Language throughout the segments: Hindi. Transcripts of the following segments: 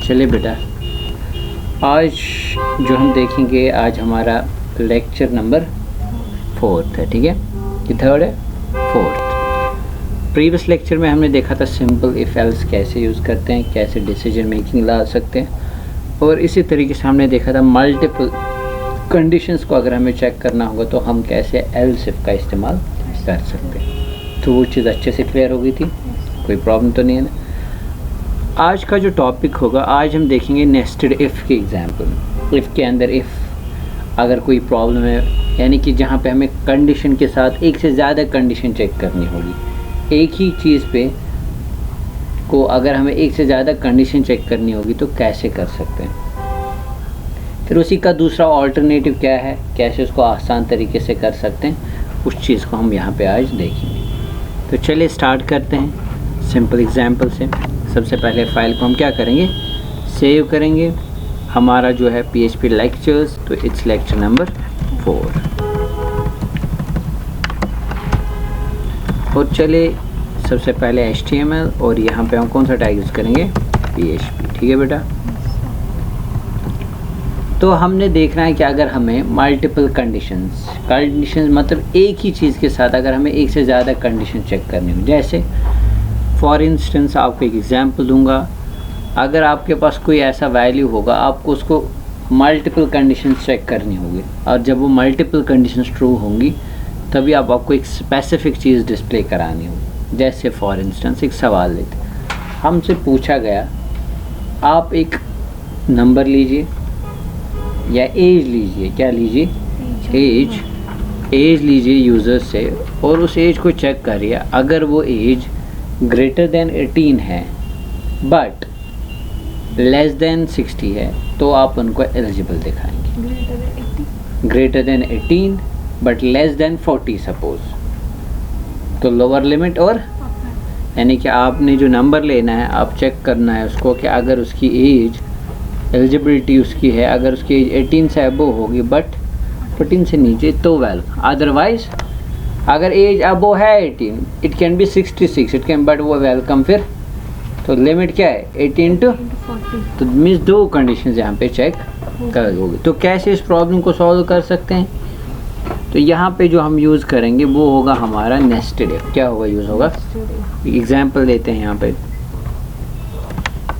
चलिए बेटा, आज जो हम देखेंगे, आज हमारा लेक्चर नंबर 4 है, ठीक है, कि 3rd है 4th। प्रीवियस लेक्चर में हमने देखा था सिंपल इफ एल्स कैसे यूज़ करते हैं, कैसे डिसीजन मेकिंग ला सकते हैं, और इसी तरीके से हमने देखा था मल्टीपल कंडीशंस को अगर हमें चेक करना होगा तो हम कैसे एल्स इफ का इस्तेमाल कर सकते हैं। तो वो चीज़ अच्छे से क्लियर हो गई थी, कोई प्रॉब्लम तो नहीं है ना। आज का जो टॉपिक होगा, आज हम देखेंगे नेस्टेड इफ़ के एग्जाम्पल। इफ़ के अंदर इफ़ अगर कोई प्रॉब्लम है, यानी कि जहाँ पे हमें कंडीशन के साथ एक से ज़्यादा कंडीशन चेक करनी होगी, एक ही चीज़ पे को अगर हमें एक से ज़्यादा कंडीशन चेक करनी होगी तो कैसे कर सकते हैं। फिर उसी का दूसरा ऑल्टरनेटिव क्या है, कैसे उसको आसान तरीके से कर सकते हैं, उस चीज़ को हम यहाँ पे आज देखेंगे। तो चलिए स्टार्ट करते हैं सिंपल एग्जाम्पल से। सबसे पहले फ़ाइल को हम क्या करेंगे, सेव करेंगे। हमारा जो है PHP लेक्चर्स, तो इट्स लेक्चर नंबर 4। और चले सबसे पहले HTML, और यहाँ पे हम कौन सा टैग यूज़ करेंगे, PHP, ठीक है बेटा। तो हमने देखना है कि अगर हमें मल्टीपल कंडीशंस मतलब एक ही चीज़ के साथ अगर हमें एक से ज़्यादा कंडीशन चेक करनी हो, जैसे फॉर इंस्टेंस आपको एक एग्जांपल दूंगा। अगर आपके पास कोई ऐसा वैल्यू होगा, आपको उसको मल्टीपल कंडीशंस चेक करनी होगी, और जब वो मल्टीपल कंडीशंस ट्रू होंगी तभी आपको एक स्पेसिफिक चीज़ डिस्प्ले करानी होगी। जैसे फॉर इंस्टेंस एक सवाल लेते, हमसे पूछा गया आप एक नंबर लीजिए या एज लीजिए, क्या लीजिए, एज लीजिए यूज़र से, और उस एज को चेक करिए। अगर वो एज ग्रेटर देन 18 है बट लेस देन 60 है तो आप उनको एलिजिबल दिखाएंगे। Greater than 18 but less than 40 suppose, तो लोअर लिमिट, और यानी कि आपने जो नंबर लेना है, आप चेक करना है उसको कि अगर उसकी एज एलिजिबिलिटी उसकी है, अगर उसकी एज 18 से अबव होगी बट 14 से नीचे तो वेलकम। अदरवाइज अगर एज अबव है 18, it can be 66, it can, but वो वेलकम फिर, तो लिमिट क्या है 18 टू 40, तो मीन्स 2 कंडीशंस यहाँ पे चेक कर होगी। तो कैसे इस प्रॉब्लम को सॉल्व कर सकते हैं, तो यहाँ पे जो हम यूज़ करेंगे वो होगा हमारा नेस्टेड इफ। क्या होगा, यूज़ होगा, एग्जाम्पल लेते हैं। यहाँ पे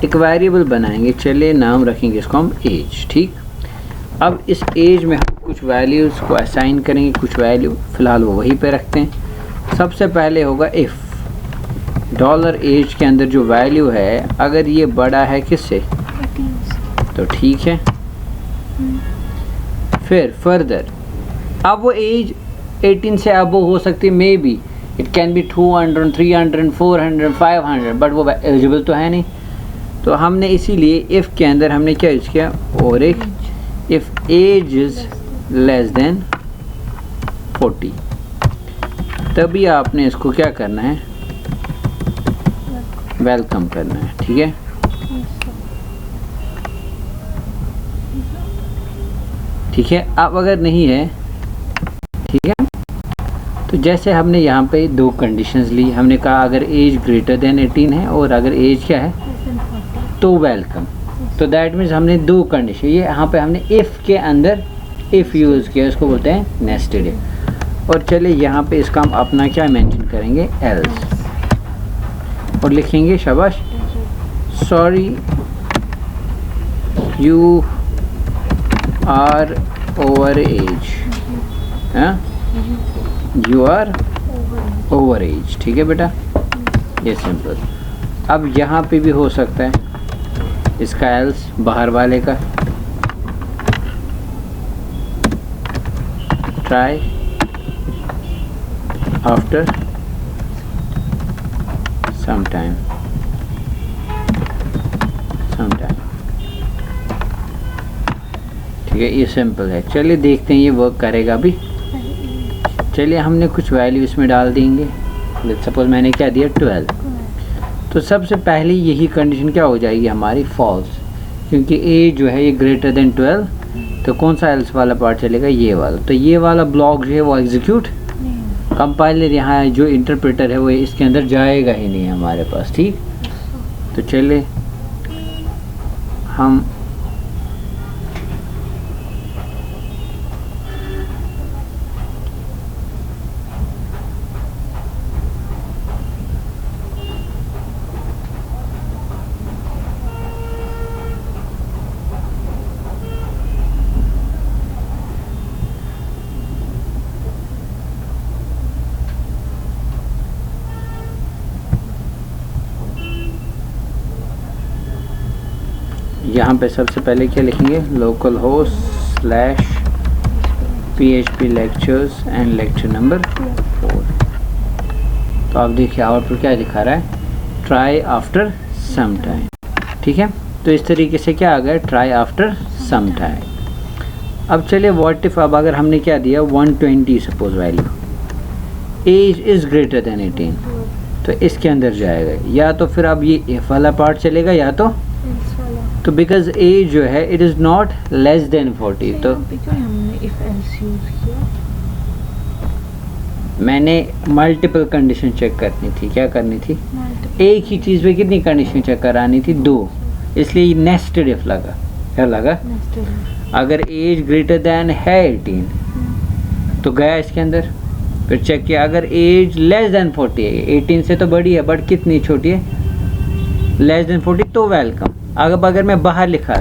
एक वेरिएबल बनाएंगे, चलिए नाम रखेंगे इसको हम एज, ठीक। अब इस एज में हम कुछ वैल्यूज़ को असाइन करेंगे, कुछ वैल्यू फ़िलहाल वो वहीं पे रखते हैं। सबसे पहले होगा इफ़ $age के अंदर जो वैल्यू है, अगर ये बड़ा है किससे, तो ठीक है। फिर फर्दर, अब वो एज 18 से अबव हो सकती है, may be it can be 200, 300, 400, 500, but वो एलिजिबल तो है नहीं। तो हमने इसीलिए इफ़ के अंदर हमने क्या यूज़ किया, और एक if age is less than 40, तभी आपने इसको क्या करना है, वेलकम करना है, ठीक है। ठीक है, अब अगर नहीं है, ठीक है, तो जैसे हमने यहाँ पे 2 कंडीशंस ली, हमने कहा अगर एज ग्रेटर देन 18 है और अगर एज क्या है तो वेलकम। तो दैट मीन्स हमने 2 कंडीशन, ये यहाँ पे हमने इफ़ के अंदर इफ़ यूज़ किया, इसको बोलते हैं नेस्टेड इफ। और चलिए यहाँ पे इसका हम अपना क्या मेंशन करेंगे, एल्स, और लिखेंगे शाबाश, sorry you are over age, you are over age, ठीक है बेटा, ये सिंपल। अब यहाँ पे भी हो सकता है इसका एल्स, बाहर वाले का, ट्राई आफ्टर सम टाइम, ठीक है, ये सिंपल है। चलिए देखते हैं ये वर्क करेगा भी। चलिए हमने कुछ वैल्यू इसमें डाल देंगे, सपोज मैंने क्या दिया 12, तो सबसे पहले यही कंडीशन क्या हो जाएगी हमारी, फॉल्स, क्योंकि एज जो है ये ग्रेटर देन 12, तो कौन सा एल्स वाला पार्ट चलेगा, ये वाला। तो ये वाला ब्लॉक जो है वो एग्जीक्यूट, कंपाइलर यहाँ जो इंटरप्रेटर है वो इसके अंदर जाएगा ही नहीं हमारे पास, ठीक। तो चलिए हम यहाँ पे सबसे पहले क्या लिखेंगे, local host slash PHP lectures and lecture number 4। तो आप देखिए आउटपुट क्या दिखा रहा है, ट्राई आफ्टर सम टाइम। ठीक है, तो इस तरीके से क्या आ गया, ट्राई आफ्टर सम टाइम। अब चलिए व्हाट इफ, अब अगर हमने क्या दिया 120 suppose value, age is greater than 18, तो इसके अंदर जाएगा, या तो फिर अब ये इफ वाला पार्ट चलेगा या तो बिकॉज एज जो है it is not less than 40। तो हमने इफ एल्स यूज किया, मैंने मल्टीपल कंडीशन चेक करनी थी। क्या करनी थी, एक ही चीज़ पे कितनी कंडीशन चेक करानी थी, 2, इसलिए नेस्टेड इफ लगा। क्या लगा, अगर एज ग्रेटर देन है 18 तो गया इसके अंदर, फिर चेक किया अगर एज लेस देन 40 है, 18 से तो बड़ी है बट कितनी छोटी है, लेस देन 40, तो वेलकम। अगर मैं बाहर लिखा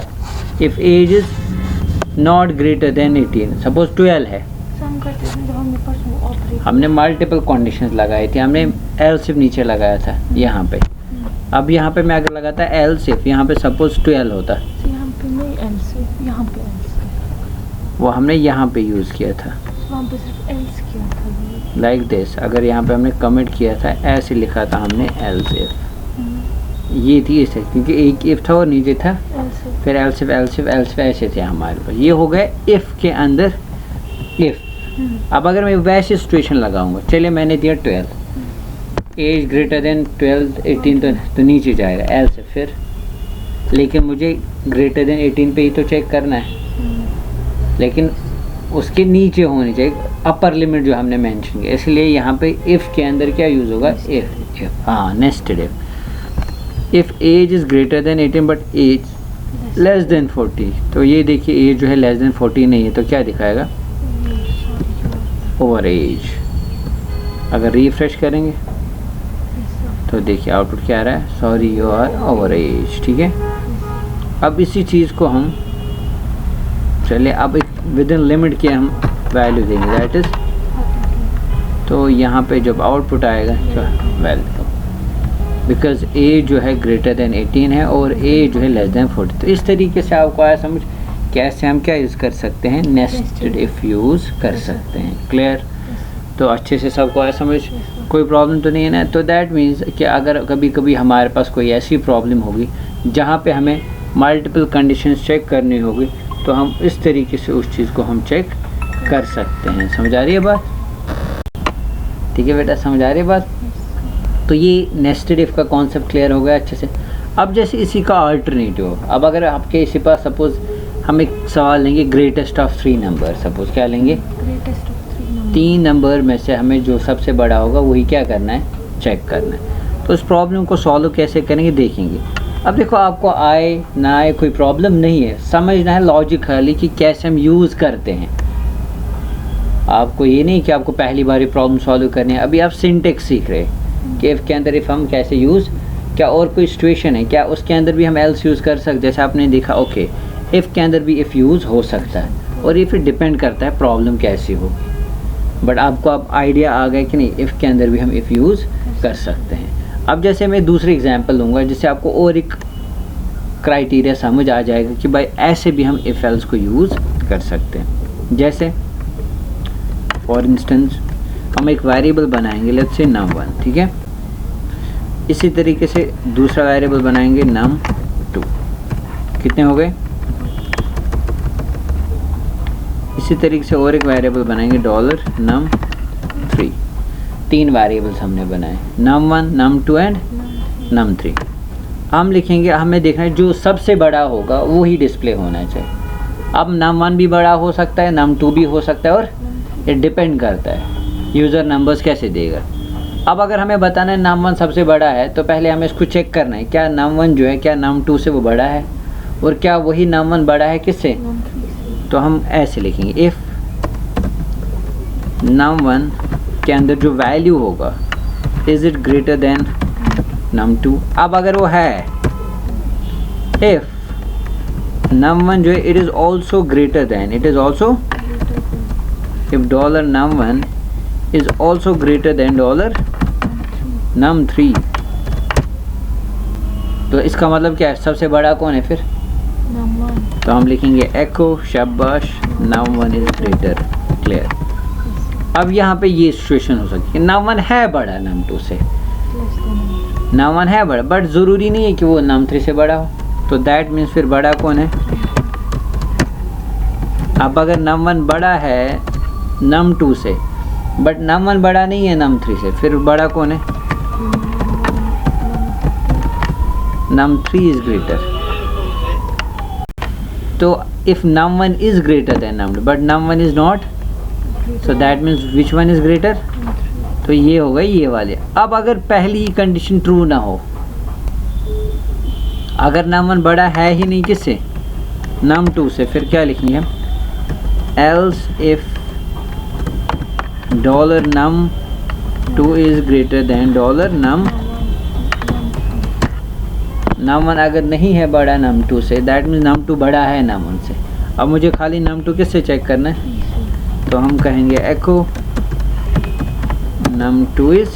if age is not greater than 18, suppose 12 है, हमने मल्टीपल कंडीशंस लगाई थी, हमने एल्स इफ नीचे लगाया था यहाँ पे। अब यहाँ पे मैं अगर लगाता एल्स इफ, यहाँ पे सपोज 12 होता, यहाँ पे नहीं एल्स इफ, यहाँ पे एल्स, वो हमने यहाँ पे यूज़ किया था, वहाँ पे सिर्फ एल्स किया था लाइक दिस। अगर यहाँ पे हमने कमेंट किया था, ऐसे लिखा था हमने एल्स इफ, ये थी इसे, क्योंकि एक इफ था और नीचे था फिर else if else if else if ऐसे थे हमारे पास। ये हो गए इफ के अंदर इफ। अब अगर मैं वैसे सिचुएशन लगाऊंगा, चलिए मैंने दिया 12, एज ग्रेटर देन 12 18 तो नीचे जाएगा एल्स इफ, फिर लेकिन मुझे ग्रेटर देन 18 पे ही तो चेक करना है, लेकिन उसके नीचे होनी चाहिए अपर लिमिट जो हमने मेंशन किया, इसलिए यहाँ पे इफ़ के अंदर क्या यूज़ होगा, इफ़। हाँ, nested if age is greater than 18 but age less than 40, तो ये देखिए एज जो है लेस देन 40 नहीं है, तो क्या दिखाएगा, ओवर एज। अगर रिफ्रेश करेंगे तो देखिए आउटपुट क्या आ रहा है, sorry you are over age. ठीक है, अब इसी चीज़ को हम चलिए अब एक विद इन लिमिट के हम वैल्यू देंगे, दैट इज़, तो यहाँ पे जब आउटपुट आएगा वेलकम, बिकॉज ए जो है ग्रेटर देन 18 है और ए जो है लेस देन 40। तो इस तरीके से आपको आया समझ कैसे हम क्या यूज़ कर सकते हैं, नेस्टेड इफ़ यूज़ कर सकते हैं। क्लियर, तो अच्छे से सबको आया समझ, कोई प्रॉब्लम तो नहीं है ना। तो दैट मीन्स कि अगर कभी कभी हमारे पास कोई ऐसी प्रॉब्लम होगी जहाँ पे हमें मल्टीपल कंडीशंस चेक करनी होगी, तो हम इस तरीके से उस चीज़ को हम चेक कर सकते हैं। समझ आ रही है बात, ठीक है बेटा, समझ आ रही है बात। तो ये नेस्टेड इफ़ का कॉन्सेप्ट क्लियर हो गया अच्छे से। अब जैसे इसी का अल्टरनेटिव, अब अगर आपके इसी पास सपोज़ हम एक सवाल लेंगे, ग्रेटेस्ट ऑफ 3 नंबर, सपोज़ क्या लेंगे, ग्रेटेस्ट ऑफ 3 नंबर में से हमें जो सबसे बड़ा होगा वही क्या करना है, चेक करना है। तो इस प्रॉब्लम को सॉल्व कैसे करेंगे देखेंगे। अब देखो आपको आए ना आए कोई प्रॉब्लम नहीं है, समझना है लॉजिकली कि कैसे हम यूज़ करते हैं। आपको ये नहीं कि आपको पहली बार प्रॉब्लम सॉल्व करनी है, अभी आप सिंटेक्स सीख रहे हैं कि इफ़ के अंदर इफ़ हम कैसे यूज़, क्या और कोई सिचुएशन है क्या उसके अंदर भी हम एल्स यूज़ कर सकते, जैसे आपने देखा ओके इफ़ के अंदर भी इफ़ यूज़ हो सकता है, और ये फिर डिपेंड करता है प्रॉब्लम कैसी हो। बट आपको अब आइडिया आ गया कि नहीं, इफ़ के अंदर भी हम इफ़ यूज़ कर सकते हैं। अब जैसे मैं दूसरी एग्जांपल दूंगा जिससे आपको और एक क्राइटेरिया समझ आ जाएगा कि भाई ऐसे भी हम इफ़ एल्स को यूज़ कर सकते हैं। जैसे फॉर इंस्टेंस हम एक वेरिएबल बनाएंगे, लेट्स से num1, ठीक है। इसी तरीके से दूसरा वेरिएबल बनाएंगे num2, कितने हो गए। इसी तरीके से और एक वेरिएबल बनाएंगे $num3, 3 वेरिएबल्स हमने बनाए, num1, num2 एंड num3। हम लिखेंगे, हमें देखना है जो सबसे बड़ा होगा वो ही डिस्प्ले होना चाहिए। अब num1 भी बड़ा हो सकता है, num2 भी हो सकता है, और ये डिपेंड करता है यूज़र नंबर्स कैसे देगा। अब अगर हमें बताना है num1 सबसे बड़ा है, तो पहले हमें इसको चेक करना है क्या num1 जो है क्या num2 से वो बड़ा है, और क्या वही num1 बड़ा है किससे? num3 से। तो हम ऐसे लिखेंगे इफ num1 के अंदर जो वैल्यू होगा is it greater than num2। अब अगर वो है, इफ num1 जो है it is also greater than, it is also, if dollar num1 is also greater than dollar num3, तो इसका मतलब क्या है? सबसे बड़ा कौन है फिर? num1। तो हम लिखेंगे एको शाबाश num1 इज ग्रेटर। क्लियर। अब यहाँ पे ये सिचुएशन हो सकती है num1 है बड़ा num2 से, num1 है बड़ा, बट ज़रूरी नहीं है कि वो num3 से बड़ा हो, तो दैट मीन्स फिर बड़ा कौन है? अब अगर num1 बड़ा है num2 से, बट num1 बड़ा नहीं है num3 से, फिर बड़ा कौन है? num3 is greater. तो if num1 is greater than num2 but num1 is not, so that means which one is greater? तो ये हो गई ये वाले। अब अगर पहली कंडीशन ट्रू ना हो, अगर num1 बड़ा है ही नहीं किससे? num2 से, फिर क्या लिखेंगे हम? Else if dollar num2 is greater then dollar num1 अगर नहीं है बड़ा num2 से, दैट मीन्स num2 बड़ा है num1 से। अब मुझे खाली num2 किससे चेक करना है? तो हम कहेंगे एको num2 इज।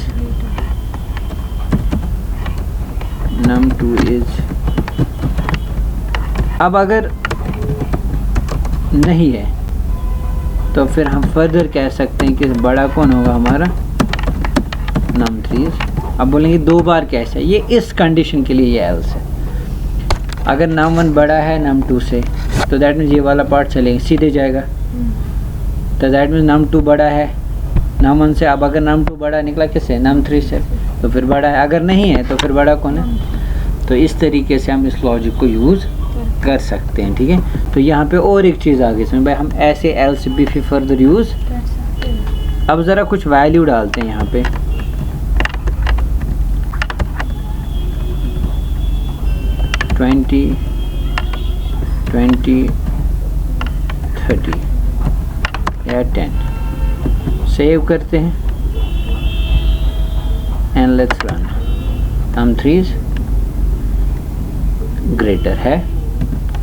अब अगर नहीं है तो फिर हम फर्दर कह सकते हैं कि बड़ा कौन होगा हमारा? num3 is. अब बोलेंगे दो बार कैसे? ये इस कंडीशन के लिए ये एल्स है। अगर num1 बड़ा है num2 से, तो दैट मीन्स ये वाला पार्ट चलेगा, सीधे जाएगा, तो दैट मीन्स num2 बड़ा है num1 से। अब अगर num2 बड़ा निकला किससे? num3 से, तो फिर बड़ा है। अगर नहीं है तो फिर बड़ा कौन है? तो इस तरीके से हम इस लॉजिक को यूज़ कर सकते हैं। ठीक है। तो यहाँ पे और एक चीज़ आगे इसमें भाई, हम ऐसे एल्स भी फिर फर्दर यूज़। अब ज़रा कुछ वैल्यू डालते हैं यहाँ पे। ट्वेंटी 30 या 10 सेव करते हैं and let's run. num3 greater है,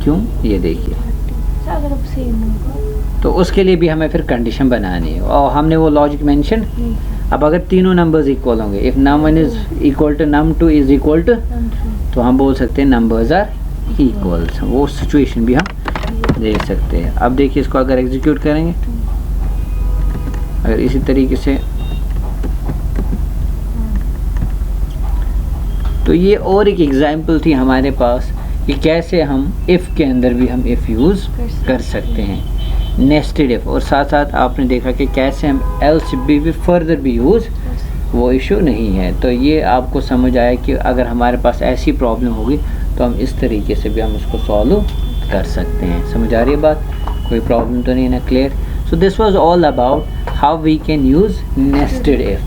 क्यों? ये देखिए। अगर अब सेम होगा तो उसके लिए भी हमें फिर कंडीशन बनानी है, और हमने वो लॉजिक मेंशन। अब अगर तीनों नंबर्स इक्वल होंगे, if num1 is equal to num2 is equal to, तो हम बोल सकते हैं नंबर्स आर इक्वल्स। वो सिचुएशन भी हम दे सकते हैं। अब देखिए इसको अगर एग्जीक्यूट करेंगे, अगर इसी तरीके से, तो ये और एक एग्जाम्पल थी हमारे पास कि कैसे हम इफ़ के अंदर भी हम इफ़ यूज़ कर सकते हैं, नेस्टेड इफ़। और साथ साथ आपने देखा कि कैसे हम एल्स भी फर्दर भी यूज़, वो इशू नहीं है। तो ये आपको समझ आया कि अगर हमारे पास ऐसी प्रॉब्लम होगी तो हम इस तरीके से भी हम उसको सॉल्व कर सकते हैं। समझ आ रही है बात? कोई प्रॉब्लम तो नहीं ना? Clear. So this was all about how we can use nested if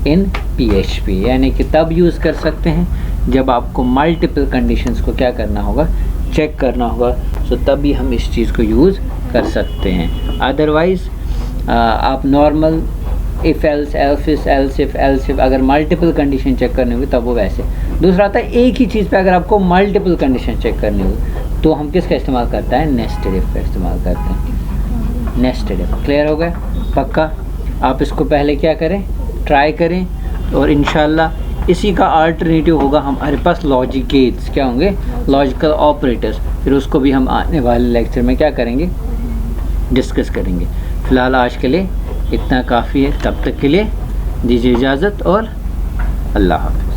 in PHP, यानी कि तब यूज़ कर सकते हैं जब आपको मल्टीपल कंडीशंस को क्या करना होगा? चेक करना होगा। सो तभी हम इस चीज़ को यूज़ कर सकते हैं। अदरवाइज़ आप normal if else else if अगर मल्टीपल कंडीशन चेक करनी होगी तब वो वैसे। दूसरा आता है एक ही चीज़ पे अगर आपको मल्टीपल कंडीशन चेक करनी होगी तो हम किसका इस्तेमाल करते हैं? नेस्टेड इफ़ का इस्तेमाल करते हैं। नेस्टेड इफ़ क्लियर हो गया? पक्का आप इसको पहले क्या करें? ट्राई करें, और इंशाल्लाह इसी का अल्टरनेटिव होगा हमारे पास लॉजिक गेट्स। क्या होंगे? Logical operators. फिर उसको भी हम आने वाले लेक्चर में क्या करेंगे? डिस्कस करेंगे। फ़िलहाल आज के लिए इतना काफ़ी है। तब तक के लिए दीजिए इजाज़त और अल्लाह हाफ़िज़।